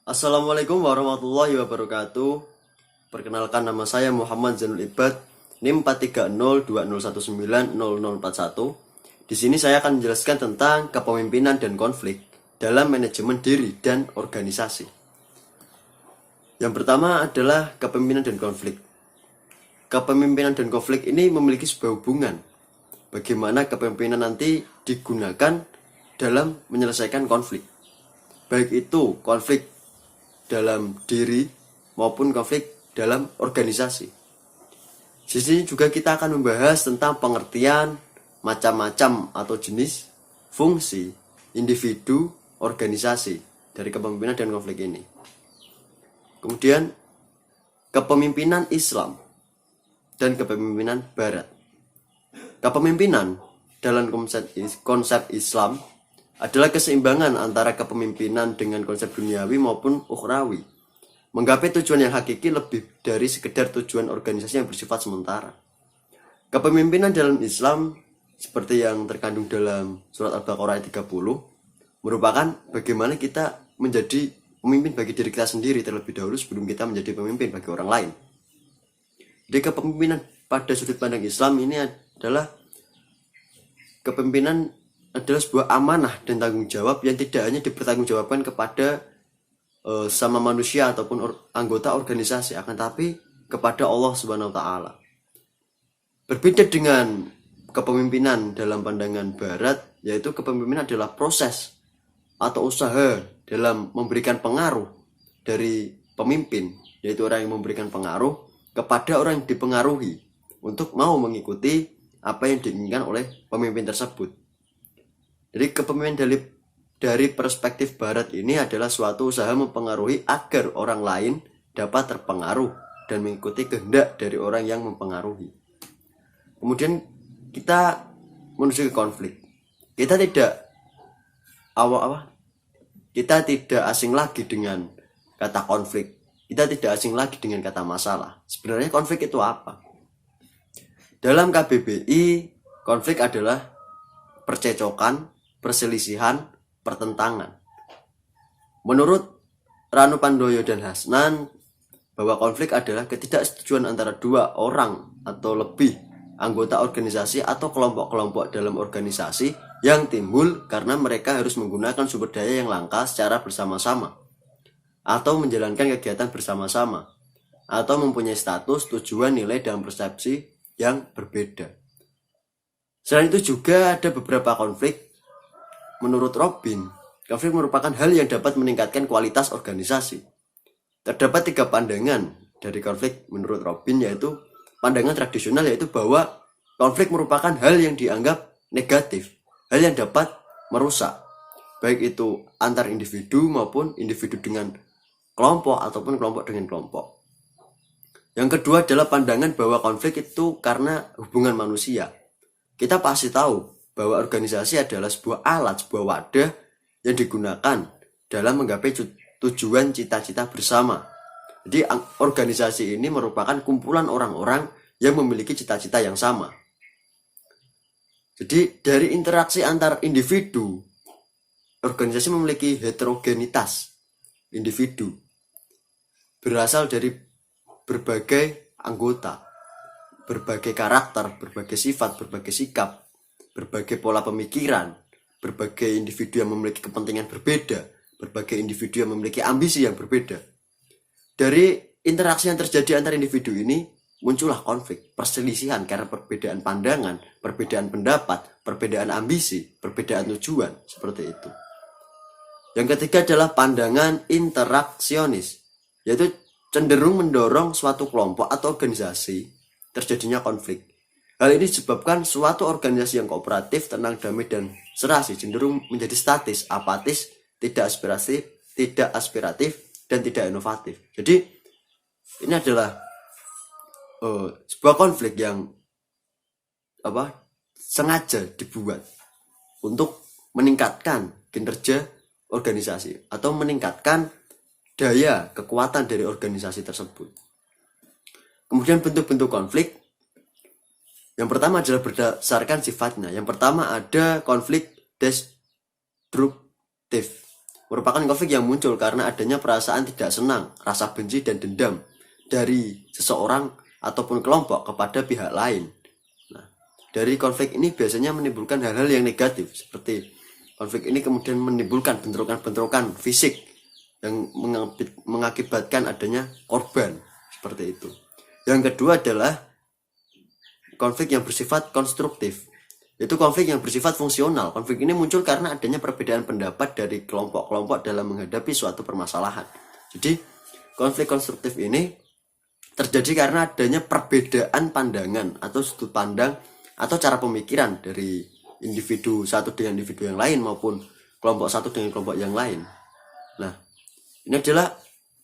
Assalamualaikum warahmatullahi wabarakatuh. Perkenalkan, nama saya Muhammad Zainul Ibad, NIM 43020190041. Di sini saya akan menjelaskan tentang kepemimpinan dan konflik dalam manajemen diri dan organisasi. Yang pertama adalah kepemimpinan dan konflik. Kepemimpinan dan konflik ini memiliki sebuah hubungan. Bagaimana kepemimpinan nanti digunakan dalam menyelesaikan konflik. Baik itu konflik dalam diri maupun konflik dalam organisasi. Di sini juga kita akan membahas tentang pengertian macam-macam atau jenis, fungsi, individu, organisasi dari kepemimpinan dan konflik ini. Kemudian kepemimpinan Islam dan kepemimpinan Barat. Kepemimpinan dalam konsep Islam adalah keseimbangan antara kepemimpinan dengan konsep duniawi maupun ukhrawi. Menggapai tujuan yang hakiki lebih dari sekedar tujuan organisasi yang bersifat sementara. Kepemimpinan dalam Islam seperti yang terkandung dalam surat Al-Baqarah ayat 30 merupakan bagaimana kita menjadi pemimpin bagi diri kita sendiri terlebih dahulu sebelum kita menjadi pemimpin bagi orang lain. Jadi kepemimpinan pada sudut pandang Islam ini adalah kepemimpinan adalah sebuah amanah dan tanggung jawab yang tidak hanya dipertanggungjawabkan kepada sama manusia ataupun anggota organisasi, akan tapi kepada Allah Subhanahu wa taala. Berbeda dengan kepemimpinan dalam pandangan Barat, yaitu kepemimpinan adalah proses atau usaha dalam memberikan pengaruh dari pemimpin, yaitu orang yang memberikan pengaruh kepada orang yang dipengaruhi untuk mau mengikuti apa yang diinginkan oleh pemimpin tersebut. Jadi kepemimpinan dari perspektif Barat ini adalah suatu usaha mempengaruhi agar orang lain dapat terpengaruh dan mengikuti kehendak dari orang yang mempengaruhi. Kemudian kita menuju ke konflik. Kita tidak asing lagi dengan kata konflik. Kita tidak asing lagi dengan kata masalah. Sebenarnya konflik itu apa? Dalam KBBI, konflik adalah percecokan, perselisihan, pertentangan. Menurut Ranu Pandoyo dan Hasnan, bahwa konflik adalah ketidaksetujuan antara dua orang atau lebih anggota organisasi atau kelompok-kelompok dalam organisasi yang timbul karena mereka harus menggunakan sumber daya yang langka secara bersama-sama, atau menjalankan kegiatan bersama-sama, atau mempunyai status, tujuan, nilai, dan persepsi yang berbeda. Selain itu juga ada beberapa konflik. Menurut Robin, konflik merupakan hal yang dapat meningkatkan kualitas organisasi. Terdapat 3 pandangan dari konflik menurut Robin, yaitu pandangan tradisional, yaitu bahwa konflik merupakan hal yang dianggap negatif, hal yang dapat merusak, baik itu antar individu maupun individu dengan kelompok ataupun kelompok dengan kelompok. Yang kedua adalah pandangan bahwa konflik itu karena hubungan manusia. Kita pasti tahu bahwa organisasi adalah sebuah alat, sebuah wadah yang digunakan dalam menggapai tujuan cita-cita bersama. Jadi organisasi ini merupakan kumpulan orang-orang yang memiliki cita-cita yang sama. Jadi dari interaksi antar individu, organisasi memiliki heterogenitas individu, berasal dari berbagai anggota, berbagai karakter, berbagai sifat, berbagai sikap, berbagai pola pemikiran, berbagai individu yang memiliki kepentingan berbeda, berbagai individu yang memiliki ambisi yang berbeda. Dari interaksi yang terjadi antar individu ini muncullah konflik, perselisihan karena perbedaan pandangan, perbedaan pendapat, perbedaan ambisi, perbedaan tujuan, seperti itu. Yang ketiga adalah pandangan interaksionis, yaitu cenderung mendorong suatu kelompok atau organisasi terjadinya konflik. Hal ini disebabkan suatu organisasi yang kooperatif, tenang, damai, dan serasi cenderung menjadi statis, apatis, tidak aspiratif, dan tidak inovatif. Jadi ini adalah sebuah konflik yang sengaja dibuat untuk meningkatkan kinerja organisasi atau meningkatkan daya kekuatan dari organisasi tersebut. Kemudian bentuk-bentuk konflik. Yang pertama adalah berdasarkan sifatnya. Yang pertama ada konflik destruktif. merupakan konflik yang muncul karena adanya perasaan tidak senang, rasa benci dan dendam dari seseorang ataupun kelompok kepada pihak lain. Nah, dari konflik ini biasanya menimbulkan hal-hal yang negatif, seperti konflik ini kemudian menimbulkan bentrokan-bentrokan fisik yang mengakibatkan adanya korban, seperti itu. Yang kedua adalah konflik yang bersifat konstruktif, yaitu konflik yang bersifat fungsional. Konflik ini muncul karena adanya perbedaan pendapat dari kelompok-kelompok dalam menghadapi suatu permasalahan. Jadi konflik konstruktif ini terjadi karena adanya perbedaan pandangan atau sudut pandang atau cara pemikiran dari individu satu dengan individu yang lain maupun kelompok satu dengan kelompok yang lain. Nah, ini adalah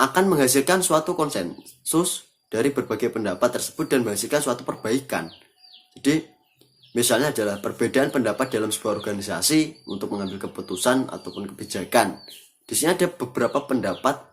akan menghasilkan suatu konsensus dari berbagai pendapat tersebut dan menghasilkan suatu perbaikan. Jadi misalnya adalah perbedaan pendapat dalam sebuah organisasi untuk mengambil keputusan ataupun kebijakan. Di sini ada beberapa pendapat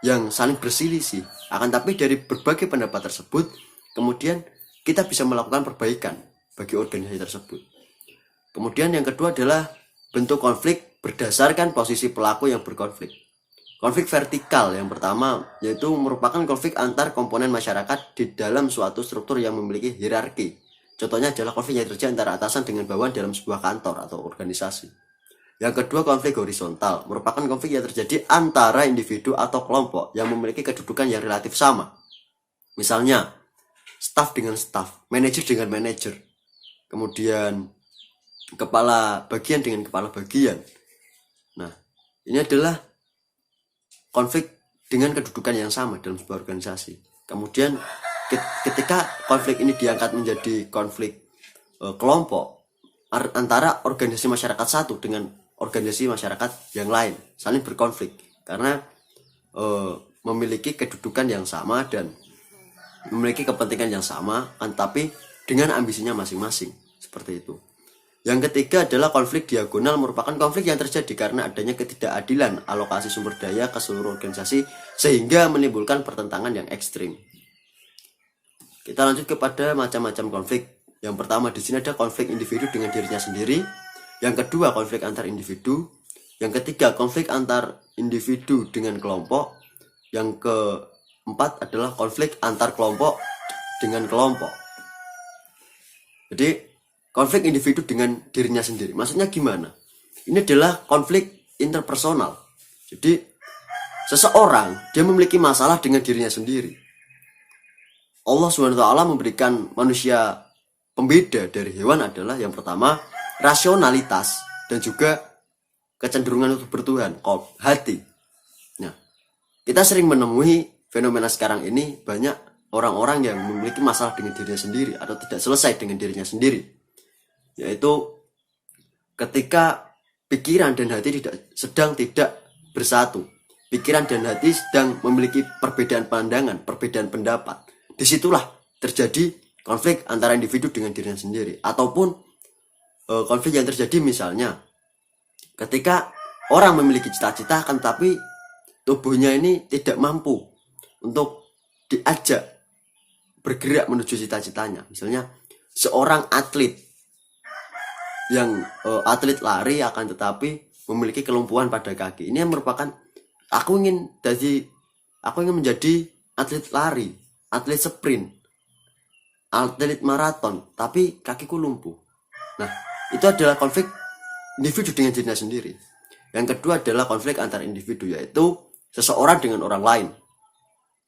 yang saling berselisih. Akan tapi dari berbagai pendapat tersebut, kemudian kita bisa melakukan perbaikan bagi organisasi tersebut. Kemudian yang kedua adalah bentuk konflik berdasarkan posisi pelaku yang berkonflik. Konflik vertikal yang pertama yaitu merupakan konflik antar komponen masyarakat di dalam suatu struktur yang memiliki hierarki. Contohnya adalah konflik yang terjadi antara atasan dengan bawahan dalam sebuah kantor atau organisasi. Yang kedua, konflik horizontal merupakan konflik yang terjadi antara individu atau kelompok yang memiliki kedudukan yang relatif sama. Misalnya, staf dengan staf, manajer dengan manajer, kemudian kepala bagian dengan kepala bagian. Nah, ini adalah konflik dengan kedudukan yang sama dalam sebuah organisasi. Kemudian ketika konflik ini diangkat menjadi konflik kelompok antara organisasi masyarakat satu dengan organisasi masyarakat yang lain, saling berkonflik karena memiliki kedudukan yang sama dan memiliki kepentingan yang sama, tetapi dengan ambisinya masing-masing, seperti itu. Yang ketiga adalah konflik diagonal, merupakan konflik yang terjadi karena adanya ketidakadilan alokasi sumber daya ke seluruh organisasi sehingga menimbulkan pertentangan yang ekstrim. Kita lanjut kepada macam-macam konflik. Yang pertama di sini ada konflik individu dengan dirinya sendiri. Yang kedua konflik antar individu. Yang ketiga konflik antar individu dengan kelompok. Yang keempat adalah konflik antar kelompok dengan kelompok. Jadi konflik individu dengan dirinya sendiri. Maksudnya gimana? Ini adalah konflik interpersonal. Jadi seseorang dia memiliki masalah dengan dirinya sendiri. Allah SWT memberikan manusia pembeda dari hewan adalah yang pertama rasionalitas dan juga kecenderungan untuk bertuhan, hati. Nah, kita sering menemui fenomena sekarang ini banyak orang-orang yang memiliki masalah dengan dirinya sendiri atau tidak selesai dengan dirinya sendiri. Yaitu ketika pikiran dan hati sedang tidak bersatu. Pikiran dan hati sedang memiliki perbedaan pandangan, perbedaan pendapat. Disitulah terjadi konflik antara individu dengan dirinya sendiri. Ataupun konflik yang terjadi misalnya ketika orang memiliki cita-cita akan tapi tubuhnya ini tidak mampu untuk diajak bergerak menuju cita-citanya. Misalnya seorang atlet yang atlet lari akan tetapi memiliki kelumpuhan pada kaki. Ini yang merupakan aku ingin menjadi atlet lari, atlet sprint, atlet maraton, tapi kakiku lumpuh. Nah, itu adalah konflik individu dengan dirinya sendiri. Yang kedua adalah konflik antar individu, yaitu seseorang dengan orang lain.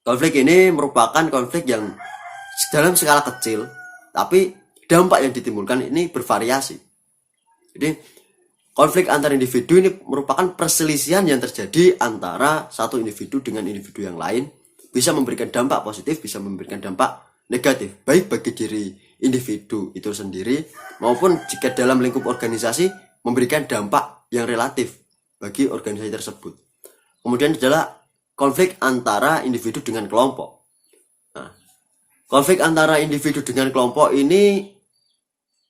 Konflik ini merupakan konflik yang dalam skala kecil, tapi dampak yang ditimbulkan ini bervariasi. Jadi konflik antar individu ini merupakan perselisihan yang terjadi antara satu individu dengan individu yang lain, bisa memberikan dampak positif, bisa memberikan dampak negatif, baik bagi diri individu itu sendiri maupun jika dalam lingkup organisasi memberikan dampak yang relatif bagi organisasi tersebut. Kemudian adalah konflik antara individu dengan kelompok. Nah, konflik antara individu dengan kelompok ini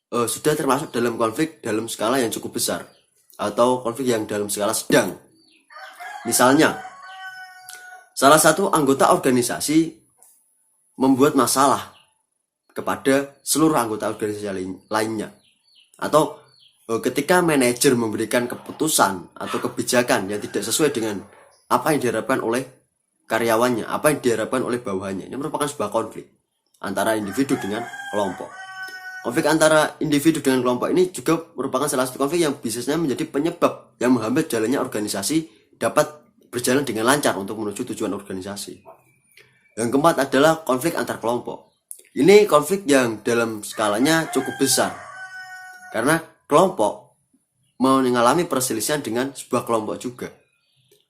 sudah termasuk dalam konflik dalam skala yang cukup besar atau konflik yang dalam skala sedang. Misalnya, salah satu anggota organisasi membuat masalah kepada seluruh anggota organisasi lainnya, atau ketika manajer memberikan keputusan atau kebijakan yang tidak sesuai dengan apa yang diharapkan oleh karyawannya, apa yang diharapkan oleh bawahannya, ini merupakan sebuah konflik antara individu dengan kelompok. Konflik antara individu dengan kelompok ini juga merupakan salah satu konflik yang bisanya menjadi penyebab yang menghambat jalannya organisasi dapat berjalan dengan lancar untuk menuju tujuan organisasi. Yang keempat adalah konflik antar kelompok. Ini konflik yang dalam skalanya cukup besar, karena kelompok mengalami perselisihan dengan sebuah kelompok juga.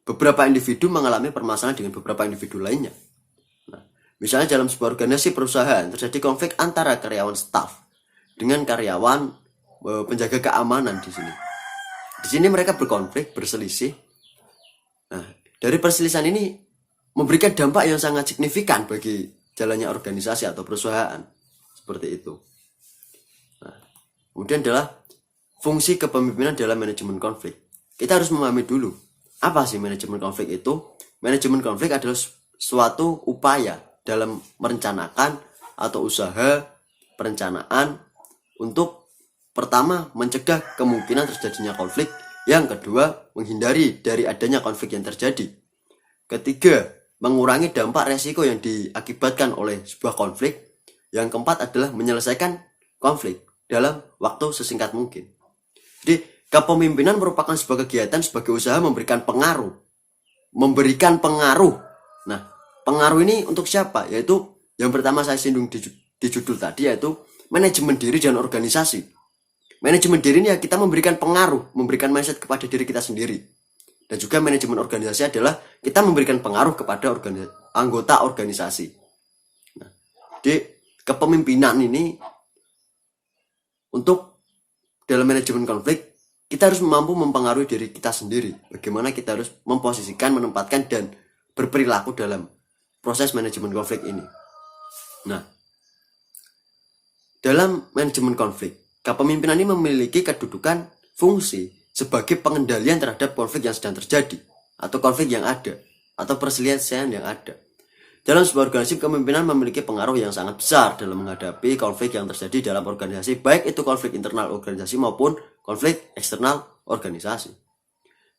Beberapa individu mengalami permasalahan dengan beberapa individu lainnya. Nah, misalnya dalam sebuah organisasi perusahaan terjadi konflik antara karyawan staff dengan karyawan penjaga keamanan di sini. Di sini mereka berkonflik, berselisih. Nah, dari perselisihan ini memberikan dampak yang sangat signifikan bagi jalannya organisasi atau perusahaan. Seperti itu. Nah, kemudian adalah fungsi kepemimpinan dalam manajemen konflik. Kita harus memahami dulu, apa sih manajemen konflik itu? Manajemen konflik adalah suatu upaya dalam merencanakan atau usaha perencanaan untuk pertama mencegah kemungkinan terjadinya konflik, yang kedua menghindari dari adanya konflik yang terjadi, ketiga mengurangi dampak resiko yang diakibatkan oleh sebuah konflik, yang keempat adalah menyelesaikan konflik dalam waktu sesingkat mungkin. Jadi kepemimpinan merupakan sebuah kegiatan sebagai usaha memberikan pengaruh. Nah, pengaruh ini untuk siapa? Yaitu yang pertama saya singgung di judul tadi, yaitu manajemen diri dan organisasi. Manajemen diri ini ya kita memberikan pengaruh, memberikan mindset kepada diri kita sendiri. Dan juga manajemen organisasi adalah kita memberikan pengaruh kepada anggota organisasi. Nah, jadi kepemimpinan ini untuk dalam manajemen konflik, kita harus mampu mempengaruhi diri kita sendiri. Bagaimana kita harus memposisikan, menempatkan, dan berperilaku dalam proses manajemen konflik ini. Nah, dalam manajemen konflik, kepemimpinan ini memiliki kedudukan fungsi sebagai pengendalian terhadap konflik yang sedang terjadi, atau konflik yang ada, atau perselisihan yang ada. Dalam sebuah organisasi, kepemimpinan memiliki pengaruh yang sangat besar dalam menghadapi konflik yang terjadi dalam organisasi, baik itu konflik internal organisasi maupun konflik eksternal organisasi.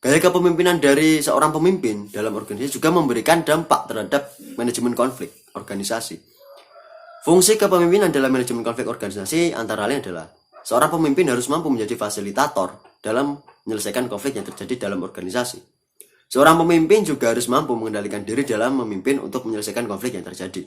Gaya kepemimpinan dari seorang pemimpin dalam organisasi juga memberikan dampak terhadap manajemen konflik organisasi. Fungsi kepemimpinan dalam manajemen konflik organisasi antara lain adalah seorang pemimpin harus mampu menjadi fasilitator dalam menyelesaikan konflik yang terjadi dalam organisasi. Seorang pemimpin juga harus mampu mengendalikan diri dalam memimpin untuk menyelesaikan konflik yang terjadi.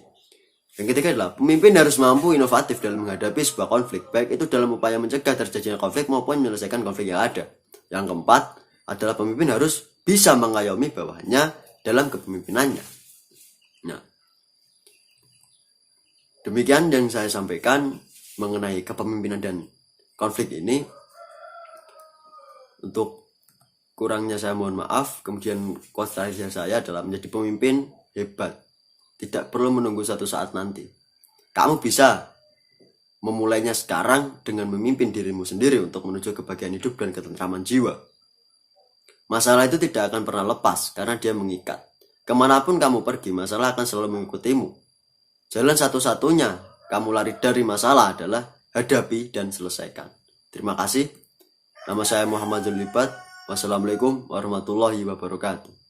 Yang ketiga adalah pemimpin harus mampu inovatif dalam menghadapi sebuah konflik, baik itu dalam upaya mencegah terjadinya konflik maupun menyelesaikan konflik yang ada. Yang keempat adalah pemimpin harus bisa mengayomi bawahannya dalam kepemimpinannya. Nah, demikian yang saya sampaikan mengenai kepemimpinan dan konflik ini. Untuk kurangnya saya mohon maaf. Kemudian quotes terakhir saya adalah menjadi pemimpin hebat tidak perlu menunggu satu saat nanti. Kamu bisa memulainya sekarang dengan memimpin dirimu sendiri untuk menuju kebahagiaan hidup dan ketentraman jiwa. Masalah itu tidak akan pernah lepas karena dia mengikat. Kemanapun kamu pergi, masalah akan selalu mengikutimu. Jalan satu-satunya kamu lari dari masalah adalah hadapi dan selesaikan. Terima kasih. Nama saya Muhammad Zulibat. Wassalamualaikum warahmatullahi wabarakatuh.